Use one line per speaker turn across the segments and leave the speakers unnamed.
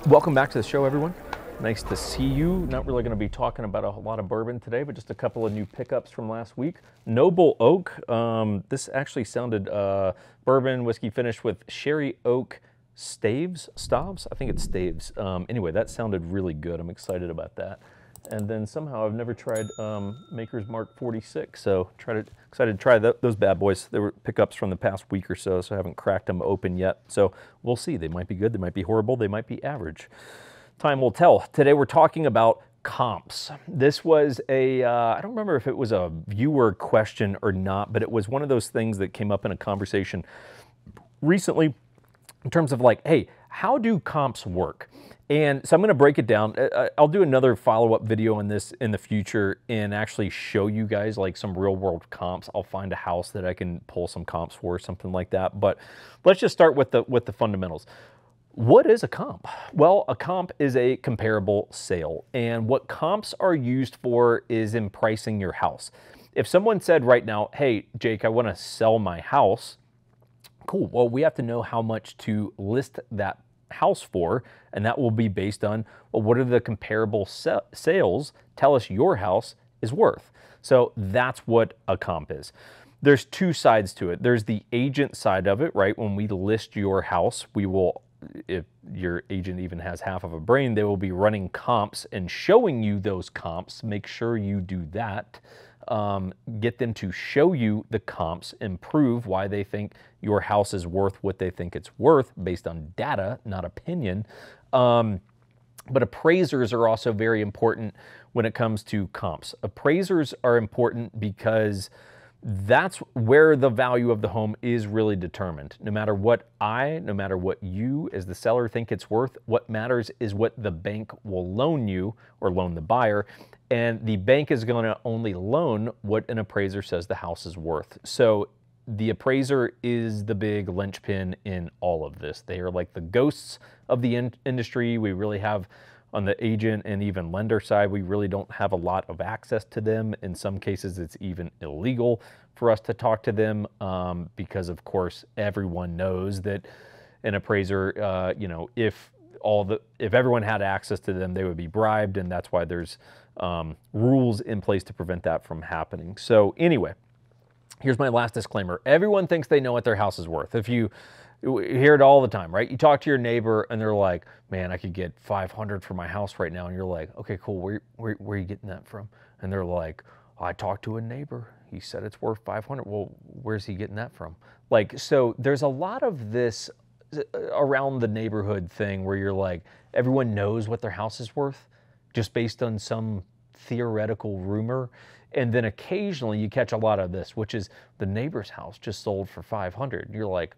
Welcome back to the show, everyone. Nice to see you. Not really going to be talking about a lot of bourbon today, but just a couple of new pickups from last week. Noble Oak. This actually sounded bourbon whiskey finished with sherry oak staves. I think it's staves. Anyway, that sounded really good. I'm excited about that. And then somehow I've never tried Maker's Mark 46, so excited to try those bad boys. They were pickups from the past week or so, so I haven't cracked them open yet. So we'll see. They might be good, they might be horrible, they might be average. Time will tell. Today we're talking about comps. This was I don't remember if it was a viewer question or not, but it was one of those things that came up in a conversation recently in terms of like, hey, how do comps work? And so I'm going to break it down. I'll do another follow-up video on this in the future and actually show you guys like some real-world comps. I'll find a house that I can pull some comps for or something like that. But let's just start with the fundamentals. What is a comp? Well, a comp is a comparable sale. And what comps are used for is in pricing your house. If someone said right now, hey, Jake, I want to sell my house, cool. Well, we have to know how much to list that house for, and that will be based on, well, what are the comparable sales tell us your house is worth. So that's what a comp is. There's two sides to it. There's the agent side of it, right? When we list your house, we will, if your agent even has half of a brain, they will be running comps and showing you those comps. Make sure you do that. Get them to show you the comps and prove why they think your house is worth what they think it's worth based on data, not opinion. But appraisers are also very important when it comes to comps. Appraisers are important because that's where the value of the home is really determined. No matter what you as the seller think it's worth, what matters is what the bank will loan you or loan the buyer. And the bank is going to only loan what an appraiser says the house is worth. So the appraiser is the big linchpin in all of this. They are like the ghosts of the industry. We really have, on the agent and even lender side, we really don't have a lot of access to them. In some cases, it's even illegal for us to talk to them because, of course, everyone knows that an appraiser, if everyone had access to them, they would be bribed, and that's why there's rules in place to prevent that from happening. So anyway, here's my last disclaimer. Everyone thinks they know what their house is worth. If you hear it all the time, right? You talk to your neighbor and they're like, man, I could get 500 for my house right now. And you're like, okay, cool. Where are you getting that from? And they're like, oh, I talked to a neighbor. He said it's worth 500. Well, where's he getting that from? Like, so there's a lot of this around the neighborhood thing where you're like, everyone knows what their house is worth just based on some theoretical rumor. And then occasionally you catch a lot of this, which is the neighbor's house just sold for 500. And you're like,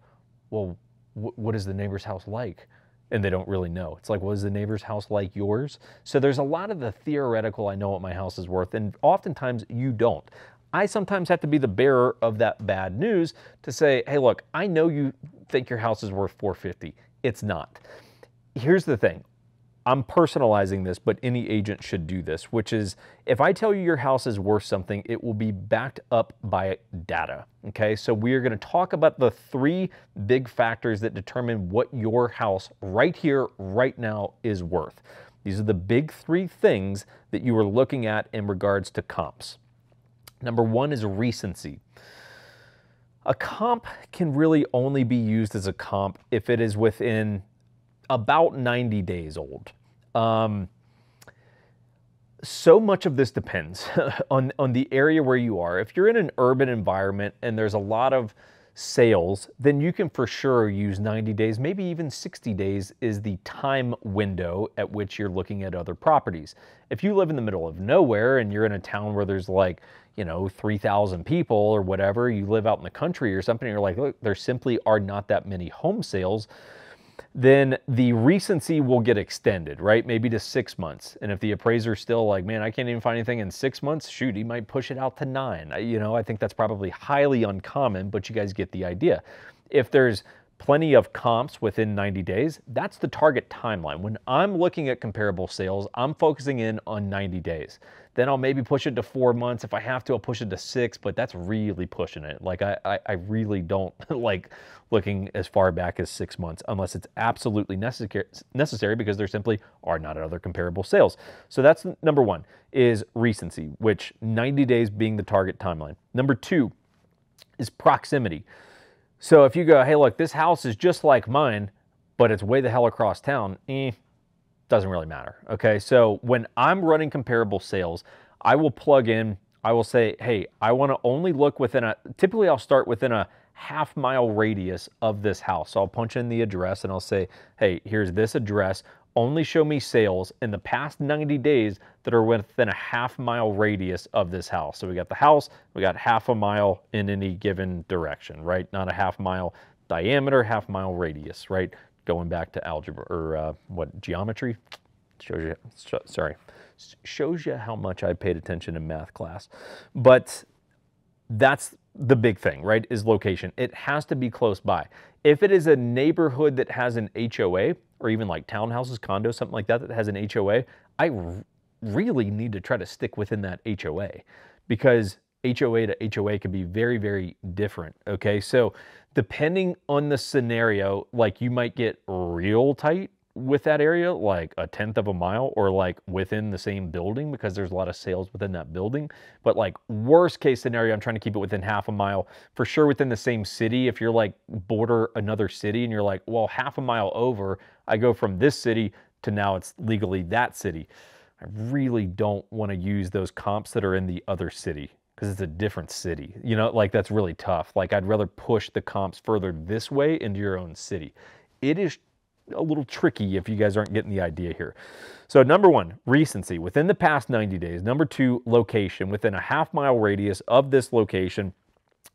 well, what is the neighbor's house like? And they don't really know. It's like, what is the neighbor's house like yours? So there's a lot of the theoretical, I know what my house is worth, and oftentimes you don't. I sometimes have to be the bearer of that bad news to say, hey, look, I know you think your house is worth $450. It's not. Here's the thing. I'm personalizing this, but any agent should do this, which is if I tell you your house is worth something, it will be backed up by data. Okay, so we are going to talk about the three big factors that determine what your house right here, right now is worth. These are the big three things that you are looking at in regards to comps. Number one is recency. A comp can really only be used as a comp if it is within about 90 days old. So much of this depends on the area where you are. If you're in an urban environment and there's a lot of sales, then you can for sure use 90 days, maybe even 60 days is the time window at which you're looking at other properties. If you live in the middle of nowhere and you're in a town where there's like, 3,000 people or whatever, you live out in the country or something, you're like, look, there simply are not that many home sales, then the recency will get extended, right? Maybe to 6 months. And if the appraiser's still like, man, I can't even find anything in 6 months, shoot, he might push it out to 9. I think that's probably highly uncommon, but you guys get the idea. If there's plenty of comps within 90 days. That's the target timeline. When I'm looking at comparable sales, I'm focusing in on 90 days. Then I'll maybe push it to 4 months. If I have to, I'll push it to 6, but that's really pushing it. Like I really don't like looking as far back as 6 months unless it's absolutely necessary because there simply are not other comparable sales. So that's number one, is recency, which 90 days being the target timeline. Number two is proximity. So if you go, hey, look, this house is just like mine, but it's way the hell across town, doesn't really matter, okay? So when I'm running comparable sales, I will plug in, I will say, hey, I wanna only look within typically I'll start within a half-mile radius of this house. So I'll punch in the address and I'll say, hey, here's this address, only show me sales in the past 90 days that are within a half-mile radius of this house. So we got the house, we got half a mile in any given direction, right? Not a half-mile diameter, half-mile radius, right? Going back to algebra or geometry, shows you how much I paid attention in math class. But that's the big thing, right, is location. It has to be close by. If it is a neighborhood that has an HOA, or even like townhouses, condos, something like that has an HOA, I really need to try to stick within that HOA because HOA to HOA can be very, very different, okay? So depending on the scenario, like you might get real tight with that area, like a 1/10 of a mile, or like within the same building because there's a lot of sales within that building. But like worst case scenario, I'm trying to keep it within half a mile, for sure within the same city. If you're like border another city and you're like, well, half a mile over, I go from this city to now it's legally that city. I really don't want to use those comps that are in the other city because it's a different city. You know, like that's really tough. Like I'd rather push the comps further this way into your own city. It is a little tricky if you guys aren't getting the idea here. So number one, recency within the past 90 days. Number two, location within a half-mile radius of this location.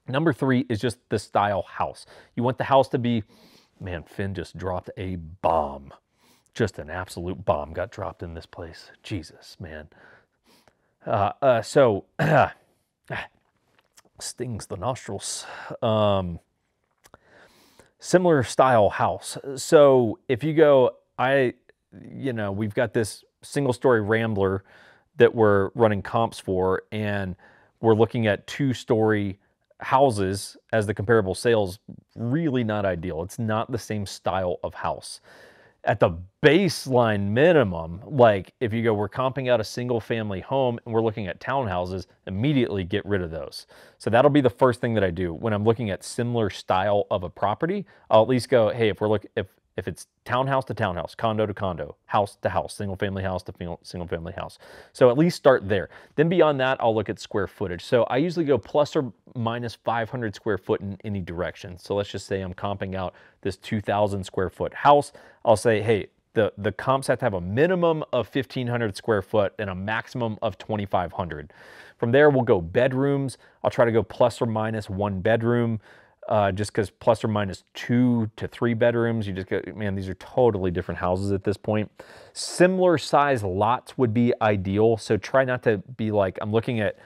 Number three is just the style house. You want the house to be, man, Finn just dropped a bomb. Just an absolute bomb got dropped in this place. Jesus, man. Stings the nostrils. Similar style house. So if you go, we've got this single story Rambler that we're running comps for, and we're looking at 2-story houses as the comparable sales. Really not ideal. It's not the same style of house. At the baseline minimum, like if you go, we're comping out a single family home and we're looking at townhouses, immediately get rid of those. So that'll be the first thing that I do when I'm looking at similar style of a property. I'll at least go, hey, if it's townhouse to townhouse, condo to condo, house to house, single family house to single family house. So at least start there. Then beyond that, I'll look at square footage. So I usually go plus or minus 500 square foot in any direction. So let's just say I'm comping out this 2,000 square foot house. I'll say, hey, the comps have to have a minimum of 1,500 square foot and a maximum of 2,500. From there, we'll go bedrooms. I'll try to go plus or minus 1 bedroom. Just because plus or minus 2 to 3 bedrooms, you just go, man, these are totally different houses at this point. Similar size lots would be ideal. So try not to be like, I'm looking at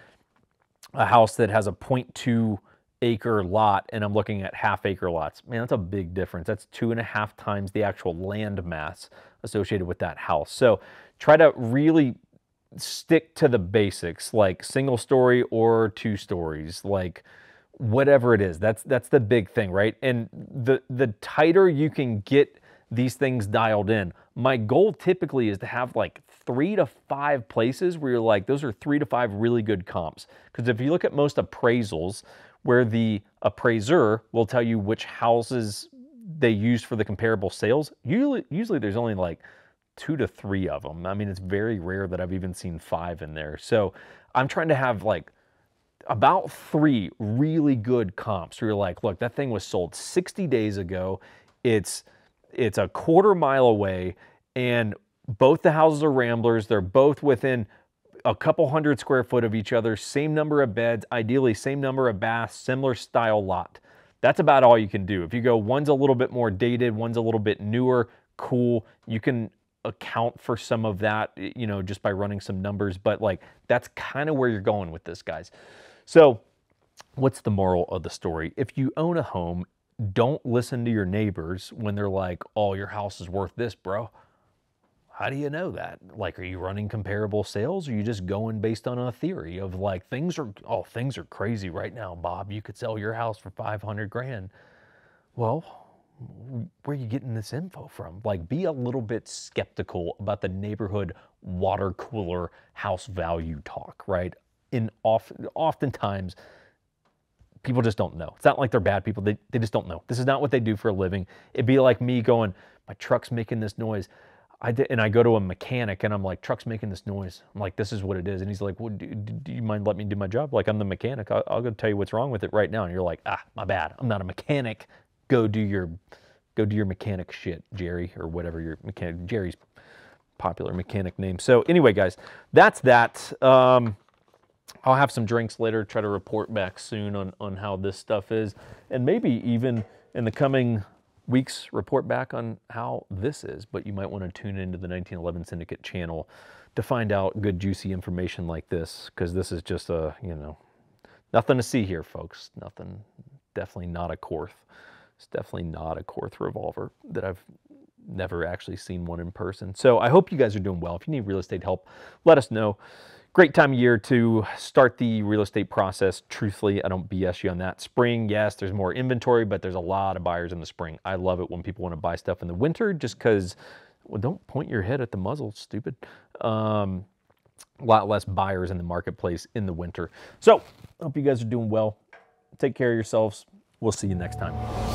a house that has a 0.2 acre lot and I'm looking at half-acre lots. Man, that's a big difference. That's 2.5 times the actual land mass associated with that house. So try to really stick to the basics, like single story or 2 stories, like whatever it is. That's the big thing, right? And the tighter you can get these things dialed in, my goal typically is to have like 3 to 5 places where you're like, those are 3 to 5 really good comps. Because if you look at most appraisals, where the appraiser will tell you which houses they use for the comparable sales, usually there's only like 2 to 3 of them. I mean, it's very rare that I've even seen 5 in there. So I'm trying to have like about 3 really good comps where you're like, look, that thing was sold 60 days ago. It's a quarter mile away, and both the houses are Ramblers. They're both within a couple hundred square foot of each other, same number of beds, ideally same number of baths, similar style lot. That's about all you can do. If you go, one's a little bit more dated, one's a little bit newer, cool, you can account for some of that, just by running some numbers, but like that's kind of where you're going with this, guys. So what's the moral of the story? If you own a home, don't listen to your neighbors when they're like, oh, your house is worth this, bro. How do you know that? Like, are you running comparable sales, or are you just going based on a theory of like, things are crazy right now, Bob. You could sell your house for 500 grand. Well, where are you getting this info from? Like, be a little bit skeptical about the neighborhood water cooler house value talk, right? Oftentimes, people just don't know. It's not like they're bad people. They just don't know. This is not what they do for a living. It'd be like me going, my truck's making this noise. And I go to a mechanic and I'm like, truck's making this noise. I'm like, this is what it is. And he's like, well, do you mind letting me do my job? Like, I'm the mechanic. I'll go tell you what's wrong with it right now. And you're like, my bad. I'm not a mechanic. Go do your mechanic shit, Jerry, or whatever your mechanic. Jerry's popular mechanic name. So anyway, guys, that's that. I'll have some drinks later, try to report back soon on how this stuff is. And maybe even in the coming weeks, report back on how this is. But you might want to tune into the 1911 Syndicate channel to find out good, juicy information like this, because this is just a, nothing to see here, folks. Nothing. Definitely not a Korth. It's definitely not a Korth revolver that I've never actually seen one in person. So I hope you guys are doing well. If you need real estate help, let us know. Great time of year to start the real estate process. Truthfully, I don't BS you on that. Spring, yes, there's more inventory, but there's a lot of buyers in the spring. I love it when people want to buy stuff in the winter just because, well, don't point your head at the muzzle, stupid. A lot less buyers in the marketplace in the winter. So, I hope you guys are doing well. Take care of yourselves. We'll see you next time.